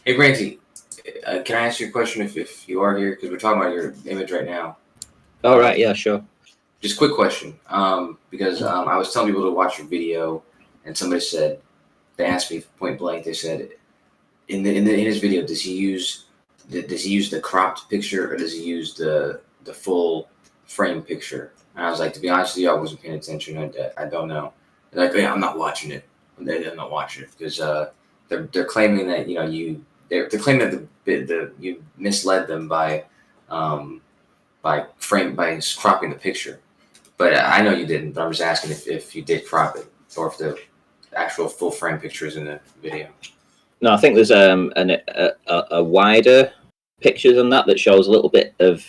Hey, Ranty, can I ask you a question if you are here? Because we're talking about your image right now. All right, yeah, sure. Just a quick question. Because I was telling people to watch your video, and somebody said they asked me point blank. They said in his video, does he use the cropped picture or does he use the full frame picture? And I was like, to be honest with you, I wasn't paying attention. I don't know. They're like, yeah, I'm not watching it. I'm not watching it because they're claiming that they're claiming that you misled them by cropping the picture. But I know you didn't. But I'm just asking if you did crop it or if the actual full frame picture is in the video. No, I think there's a wider picture than that shows a little bit of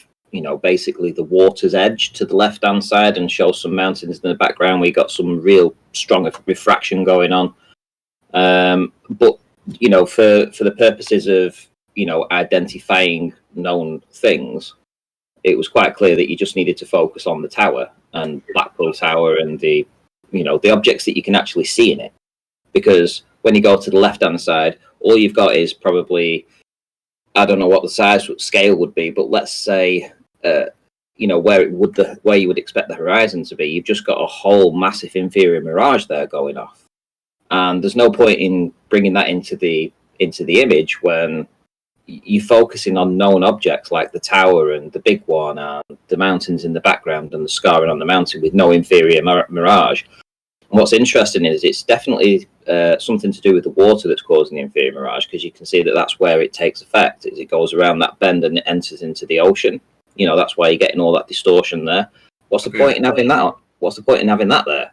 basically the water's edge to the left hand side and shows some mountains in the background where you got some real strong refraction going on. But for the purposes of identifying known things, it was quite clear that you just needed to focus on the tower and Blackpool Tower and the objects that you can actually see in it. Because when you go to the left-hand side, all you've got is probably, I don't know what the scale would be, but let's say, where you would expect the horizon to be. You've just got a whole massive inferior mirage there going off, and there's no point in bringing that into the image when you're focusing on known objects like the tower and the big one and the mountains in the background and the scarring on the mountain with no inferior mirage. And what's interesting is it's definitely something to do with the water that's causing the inferior mirage, because you can see that that's where it takes effect. As it goes around that bend and it enters into the ocean. That's why you're getting all that distortion there. What's the point in having that? What's the point in having that there?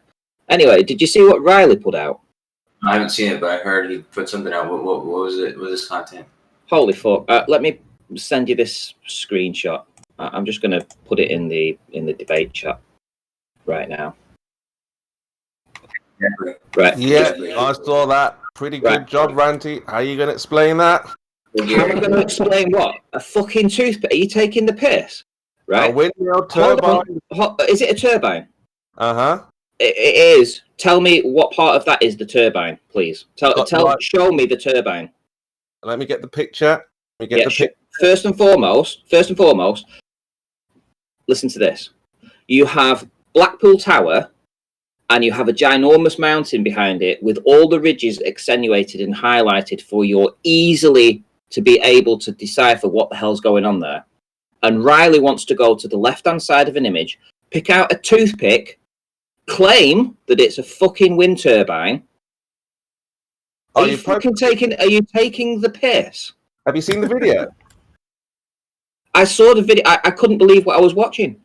Anyway, did you see what Riley put out? I haven't seen it, but I heard he put something out. What was it? What was this content? Holy fuck! Let me send you this screenshot. I'm just going to put it in the debate chat right now. Right. Yeah, I saw that. Pretty good job, Ranty. How are you going to explain that? How am I going to explain what? A fucking toothpick? Are you taking the piss? Right. A windmill turbine. Is it a turbine? Uh-huh. It is. Tell me what part of that is the turbine, please. Show me the turbine. Let me get the picture. First and foremost, listen to this. You have Blackpool Tower, and you have a ginormous mountain behind it with all the ridges accentuated and highlighted for you easily to be able to decipher what the hell's going on there. And Riley wants to go to the left-hand side of an image, pick out a toothpick, claim that it's a fucking wind turbine. Are you taking the piss? Have you seen the video? I saw the video. I couldn't believe what I was watching.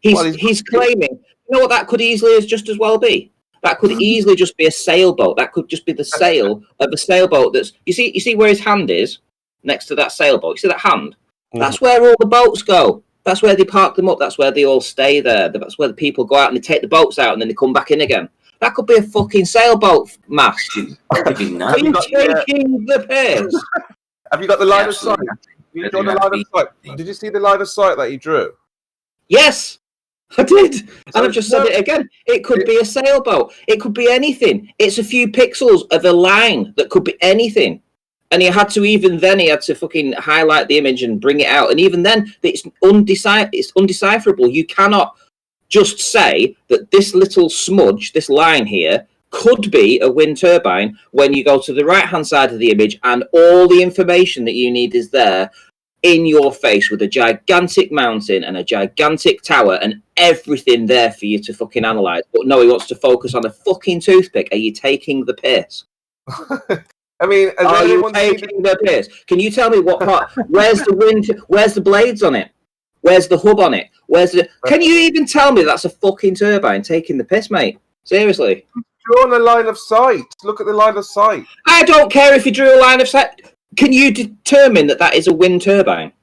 He's claiming. You know what that could easily just as well be? That could easily just be a sailboat. That could just be the sail of a sailboat. You see where his hand is next to that sailboat. You see that hand? That's where all the boats go. That's where they park them up. That's where they all stay there. That's where the people go out and they take the boats out and then they come back in again. That could be a fucking sailboot mast. Are you taking the piss? Have you got the line of sight? Did you see the line of sight that he drew? Yes, I did. And I've just said it again. It could be a sailboat. It could be anything. It's a few pixels of a line that could be anything. And he had to fucking highlight the image and bring it out. And even then, it's undecipherable. You cannot just say that this little smudge, this line here, could be a wind turbine when you go to the right-hand side of the image and all the information that you need is there in your face with a gigantic mountain and a gigantic tower and everything there for you to fucking analyse. But no, he wants to focus on a fucking toothpick. Are you taking the piss? I mean, are you taking the piss? Can you tell me what part? Where's the blades on it? Where's the hub on it? Can you even tell me that's a fucking turbine taking the piss, mate? Seriously. Draw on a line of sight. Look at the line of sight. I don't care if you drew a line of sight. Can you determine that is a wind turbine?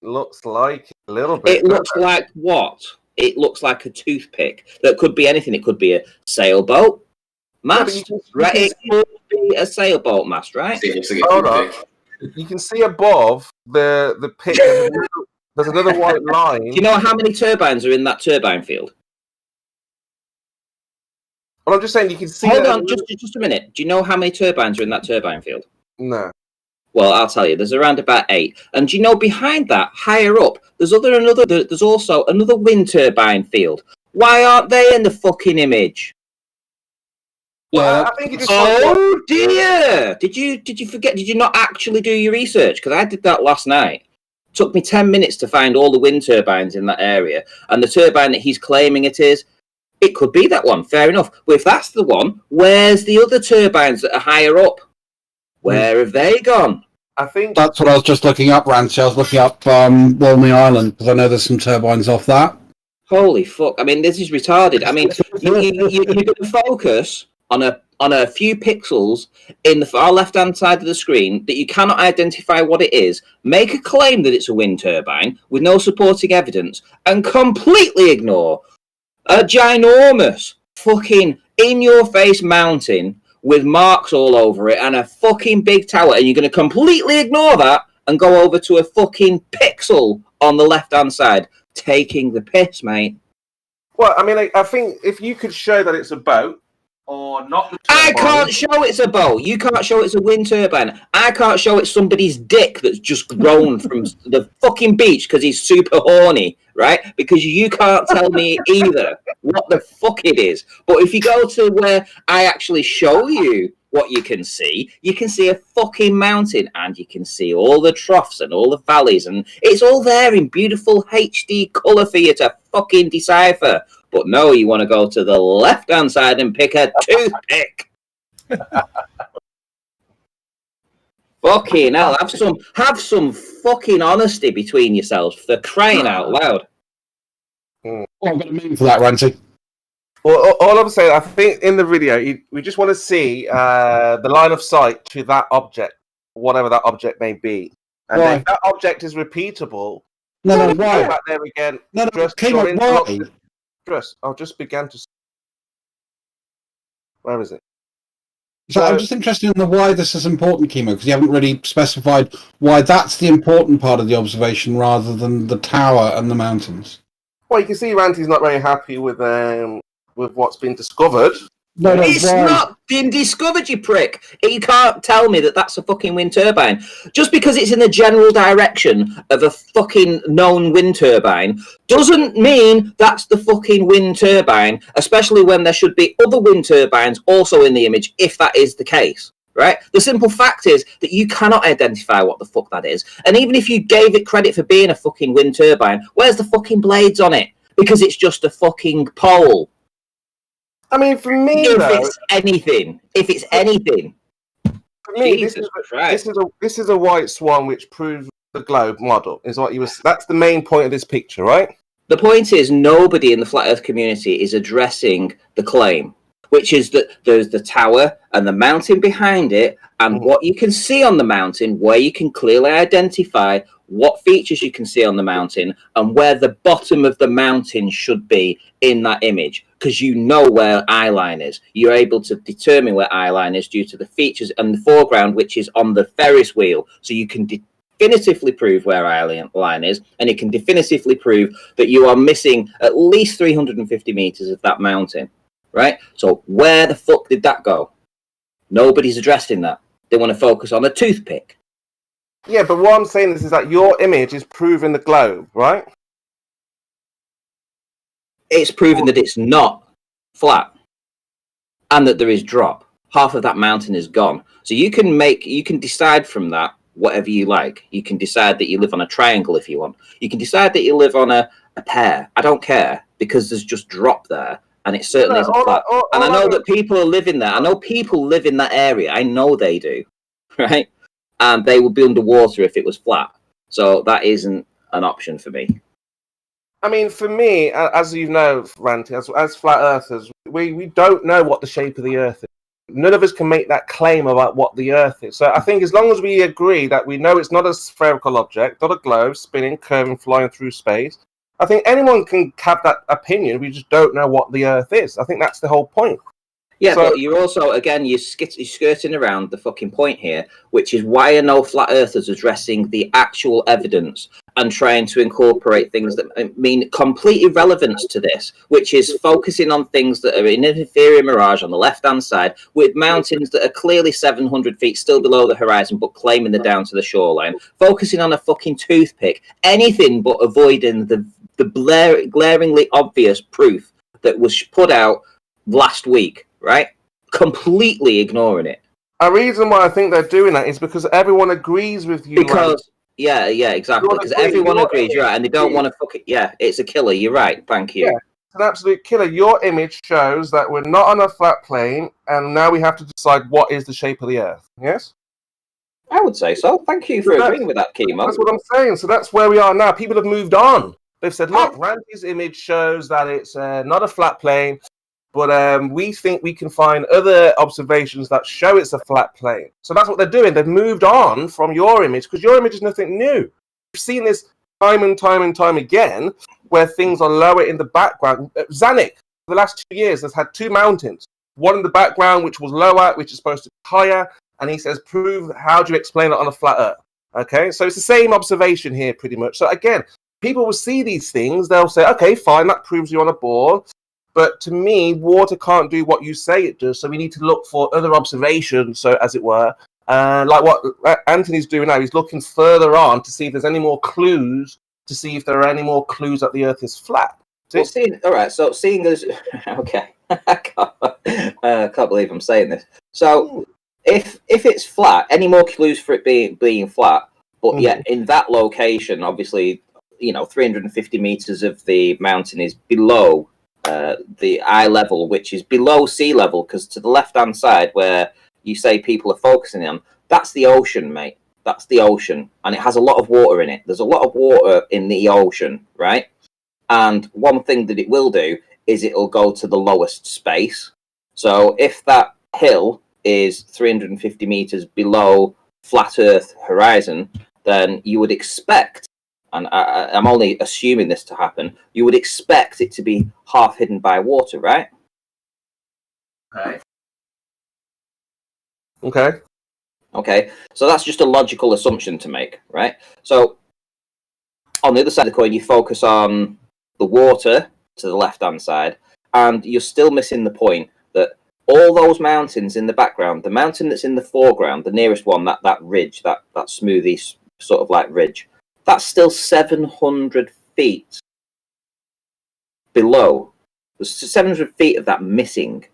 Looks like a little bit. It looks like what? It looks like a toothpick. That could be anything. It could be a sailboat mast, right? It could be a sailboat mast, right? Hold on. You can see above the pick. There's another white line. Do you know how many turbines are in that turbine field? Well, I'm just saying you can see. Hold on, just a minute. Do you know how many turbines are in that turbine field? No. Well, I'll tell you. There's around about 8. And do you know behind that, higher up, there's also another wind turbine field. Why aren't they in the fucking image? Well, I think you just. Oh dear! Did you forget? Did you not actually do your research? Because I did that last night. It took me 10 minutes to find all the wind turbines in that area, and the turbine that he's claiming it is, it could be that one. Fair enough. But if that's the one, where's the other turbines that are higher up? Where have they gone? I think that's what I was just looking up, Ranty. I was looking up Walney Island because I know there's some turbines off that. Holy fuck! I mean, this is retarded. I mean, you're going to focus on a few pixels in the far left-hand side of the screen that you cannot identify what it is, make a claim that it's a wind turbine with no supporting evidence, and completely ignore a ginormous fucking in-your-face mountain with marks all over it and a fucking big tower, and you're going to completely ignore that and go over to a fucking pixel on the left-hand side. Taking the piss, mate. Well, I mean, I think if you could show that it's a boat, or not the turbine. I can't show it's a boat. You can't show it's a wind turbine. I can't show it's somebody's dick that's just grown from the fucking beach because he's super horny, right? Because you can't tell me either what the fuck it is. But if you go to where I actually show you what you can see a fucking mountain, and you can see all the troughs and all the valleys, and it's all there in beautiful HD colour for you to fucking decipher. But no, you want to go to the left-hand side and pick a toothpick. Fucking hell, have some fucking honesty between yourselves, for crying out loud. Oh, I've got a meme for that, Ranty. Well, all I'm saying, I think in the video, we just want to see the line of sight to that object, whatever that object may be. And if that object is repeatable, why? Back there again. Kimo, why? I just began to. Where is it? So I'm just interested in the why this is important, Kimo, because you haven't really specified why that's the important part of the observation rather than the tower and the mountains. Well, you can see Ranty's not very happy with what's been discovered. No, it's not been discovered, you prick. You can't tell me that that's a fucking wind turbine. Just because it's in the general direction of a fucking known wind turbine doesn't mean that's the fucking wind turbine, especially when there should be other wind turbines also in the image, if that is the case, right? The simple fact is that you cannot identify what the fuck that is. And even if you gave it credit for being a fucking wind turbine, where's the fucking blades on it? Because it's just a fucking pole. I mean, for me, if it's anything, for me, this is a white swan which proves the globe model. Is what you was. That's the main point of this picture, right? The point is, nobody in the flat Earth community is addressing the claim, which is that there's the tower and the mountain behind it, and what you can see on the mountain, where you can clearly identify what features you can see on the mountain, and where the bottom of the mountain should be in that image, because you know where eyeline is. You're able to determine where eyeline is due to the features and the foreground, which is on the Ferris wheel. So you can definitively prove where eyeline is, and you can definitively prove that you are missing at least 350 meters of that mountain, right? So where the fuck did that go? Nobody's addressing that. They want to focus on a toothpick. Yeah, but what I'm saying is that your image is proving the globe, right? It's proving that it's not flat and that there is drop. Half of that mountain is gone. So you can decide from that whatever you like. You can decide that you live on a triangle if you want. You can decide that you live on a pear. I don't care, because there's just drop there, and it certainly isn't flat. And I know that people are living there. I know people live in that area. I know they do, right? And they would be underwater if it was flat. So that isn't an option for me. I mean, for me, as you know, Ranty, as flat earthers, we don't know what the shape of the earth is. None of us can make that claim about what the earth is. So I think as long as we agree that we know it's not a spherical object, not a globe spinning, curving, flying through space, I think anyone can have that opinion. We just don't know what the earth is. I think that's the whole point. Yeah, so, but you're also, again, you're skirting around the fucking point here, which is why are no flat earthers addressing the actual evidence and trying to incorporate things that mean complete irrelevance to this, which is focusing on things that are in an inferior mirage on the left-hand side, with mountains that are clearly 700 feet still below the horizon, but claiming they're down to the shoreline, focusing on a fucking toothpick, anything but avoiding the glaringly obvious proof that was put out last week, right? Completely ignoring it. A reason why I think they're doing that is because everyone agrees with you. Because yeah, exactly. Because everyone agrees, you're right, and they don't want to fuck it. Yeah, it's a killer. You're right. Thank you. Yeah, it's an absolute killer. Your image shows that we're not on a flat plane, and now we have to decide what is the shape of the Earth. Yes, I would say so. Thank you for agreeing with that, Kimo. That's what I'm saying. So that's where we are now. People have moved on. They've said, look, Ranty's image shows that it's not a flat plane, but we think we can find other observations that show it's a flat plane. So that's what they're doing. They've moved on from your image because your image is nothing new. We've seen this time and time again where things are lower in the background. Zanuck, for the last 2 years, has had two mountains. One in the background, which was lower, which is supposed to be higher. And he says, how do you explain it on a flat Earth? Okay, so it's the same observation here pretty much. So again, people will see these things. They'll say, okay, fine, that proves you're on a ball. But to me, water can't do what you say it does. So we need to look for other observations, so as it were. Like what Anthony's doing now, he's looking further on to see if there's any more clues, to see if there are any more clues that the Earth is flat. Well, all right, so seeing as... Okay, I can't believe I'm saying this. So if it's flat, any more clues for it being flat, but yet in that location, obviously, 350 meters of the mountain is below the eye level, which is below sea level, because to the left-hand side where you say people are focusing on, that's the ocean, mate. That's the ocean, and it has a lot of water in it. There's a lot of water in the ocean, right? And one thing that it will do is it'll go to the lowest space. So if that hill is 350 meters below flat Earth horizon, then you would expect, and I'm only assuming this to happen, you would expect it to be half hidden by water, right? Okay, so that's just a logical assumption to make, right? So on the other side of the coin, you focus on the water to the left-hand side, and you're still missing the point that all those mountains in the background, the mountain that's in the foreground, the nearest one, that ridge, that smoothie sort of like ridge, that's still 700 feet below. There's 700 feet of that missing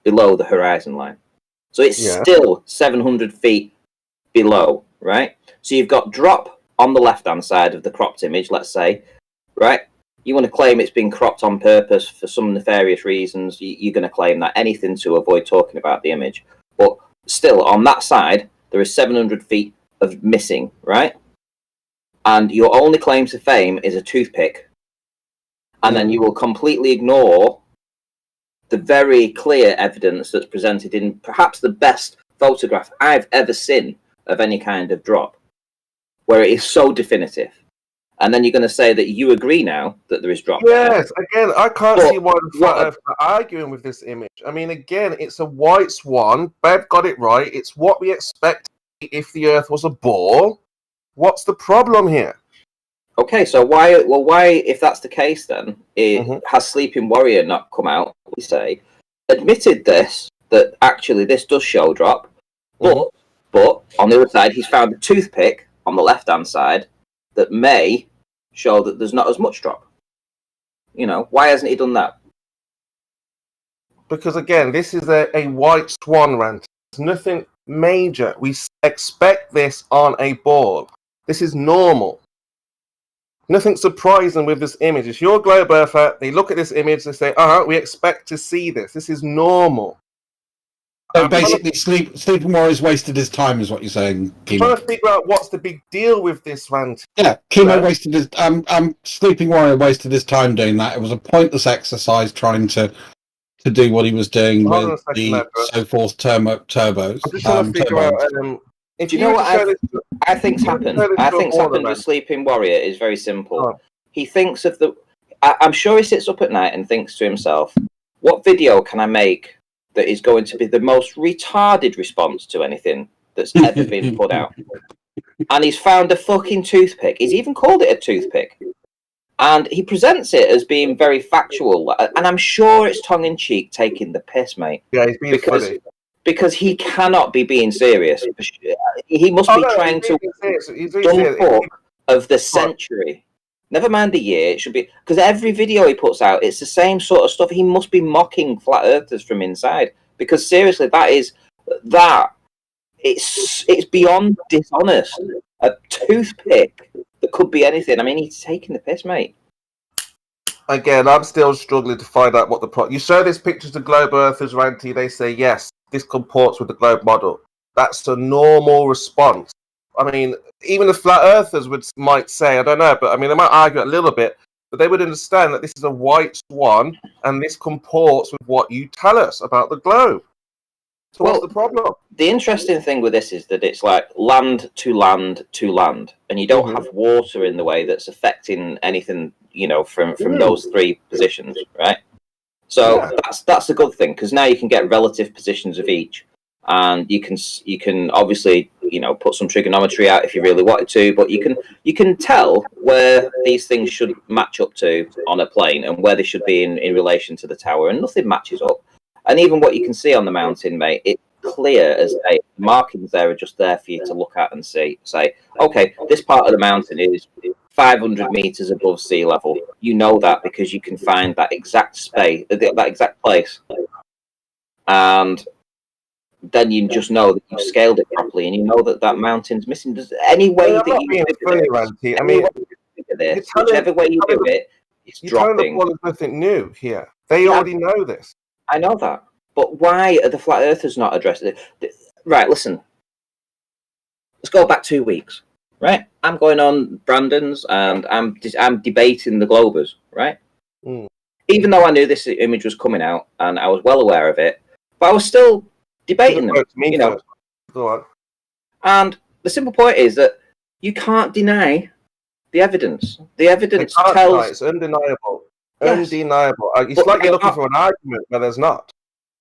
below the horizon line. So it's still 700 feet below, right? So you've got drop on the left-hand side of the cropped image, let's say, right? You want to claim it's been cropped on purpose for some nefarious reasons. You're going to claim that, anything to avoid talking about the image. But still, on that side, there is 700 feet of missing, right? And your only claim to fame is a toothpick. And then you will completely ignore the very clear evidence that's presented in perhaps the best photograph I've ever seen of any kind of drop, where it is so definitive. And then you're going to say that you agree now that there is drop. Yes, again, I can't see why the flat Earth are arguing with this image. I mean, again, it's a white swan. Bev got it right. It's what we expect if the Earth was a ball. What's the problem here? Okay, so why, if that's the case, then has Sleeping Warrior not come out, we say, admitted that actually this does show drop, but on the other side, he's found a toothpick on the left-hand side that may show that there's not as much drop. Why hasn't he done that? Because again, this is a white swan rant. It's nothing major. We expect this on a ball. This is normal. Nothing surprising with this image. It's your globe earther. They look at this image, they say, we expect to see this. This is normal. So basically, Sleeping Warrior's wasted his time, is what you're saying, Kimo. I'm trying to figure out what's the big deal with this rant. Yeah, Kimo wasted his... Sleeping Warrior wasted his time doing that. It was a pointless exercise trying to do what he was doing with the so-forth turbos. I'm just trying to figure out... Do you know what I think's happened? I think's happened with Sleeping Warrior is very simple. He thinks of the... I'm sure he sits up at night and thinks to himself, what video can I make that is going to be the most retarded response to anything that's ever been put out? and he's found a fucking toothpick. He's even called it a toothpick. And he presents it as being very factual. And I'm sure it's tongue-in-cheek taking the piss, mate. Yeah, he's being funny. Because he cannot be being serious. He must be trying to dumb fuck of the century. Never mind the year. It should be... Because every video he puts out, it's the same sort of stuff. He must be mocking flat earthers from inside. Because seriously, it's beyond dishonest. A toothpick that could be anything. I mean, he's taking the piss, mate. Again, I'm still struggling to find out what the... You show these pictures to globe earthers, Ranty, they say, yes, this comports with the globe model. That's a normal response. I mean, even the flat earthers might say, I don't know, but I mean, they might argue a little bit, but they would understand that this is a white swan and this comports with what you tell us about the globe. So what's the problem? The interesting thing with this is that it's like land to land to land, and you don't have water in the way that's affecting anything, you know, from those three positions, right? So that's a good thing, because now you can get relative positions of each, and you can obviously, you know, put some trigonometry out if you really wanted to, but you can tell where these things should match up to on a plane and where they should be in relation to the tower, and nothing matches up. And even what you can see on the mountain, mate, it's clear as day. The markings there are just there for you to look at and say, okay, this part of the mountain is 500 meters above sea level. You know that because you can find that exact space, that exact place. And then you just know that you've scaled it properly, and you know that that mountain's missing. There's any way that you do this, whichever way you do it, it's dropping. There's nothing new here. They already know this. I know that, but why are the flat earthers not addressing it? Right, listen. Let's go back 2 weeks. Right, I'm going on Brandon's, and I'm debating the Globers. Right, even though I knew this image was coming out, and I was well aware of it, but I was still debating them. You know, go on. And the simple point is that you can't deny the evidence. The evidence tells it's undeniable. Yes. Undeniable. It's like you're looking for an argument, but there's not.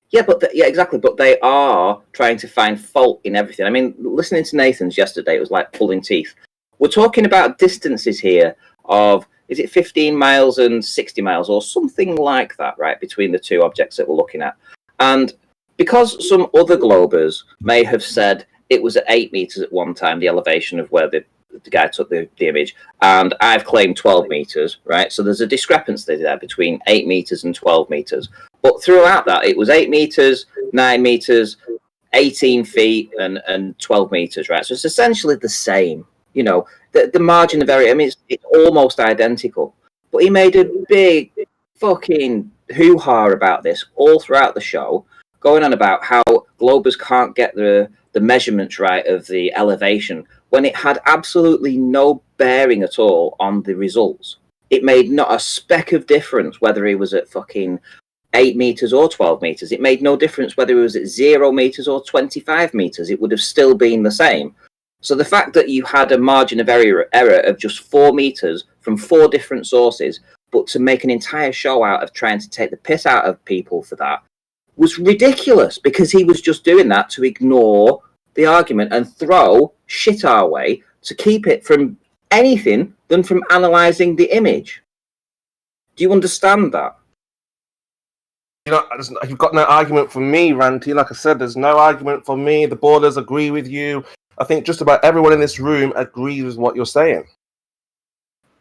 Yeah, exactly. But they are trying to find fault in everything. I mean, listening to Nathan's yesterday, it was like pulling teeth. We're talking about distances here of, is it 15 miles and 60 miles or something like that, right, between the two objects that we're looking at. And because some other globers may have said it was at 8 meters at one time, the elevation of where the guy took the image, and I've claimed 12 meters, right? So there's a discrepancy there between 8 meters and 12 meters. But throughout that, it was 8 meters, 9 meters, 18 feet, and 12 meters, right? So it's essentially the same. You know, the margin of error, I mean, it's almost identical. But he made a big fucking hoo-ha about this all throughout the show, going on about how globers can't get the measurements right of the elevation, when it had absolutely no bearing at all on the results. It made not a speck of difference whether he was at fucking 8 meters or 12 meters. It made no difference whether he was at 0 meters or 25 meters. It would have still been the same. So the fact that you had a margin of error of just 4 meters from 4 different sources, but to make an entire show out of trying to take the piss out of people for that was ridiculous, because he was just doing that to ignore the argument and throw shit our way to keep it from anything than from analysing the image. Do you understand that? You know, you've got no argument for me, Ranty. Like I said, there's no argument for me. The borders agree with you. I think just about everyone in this room agrees with what you're saying.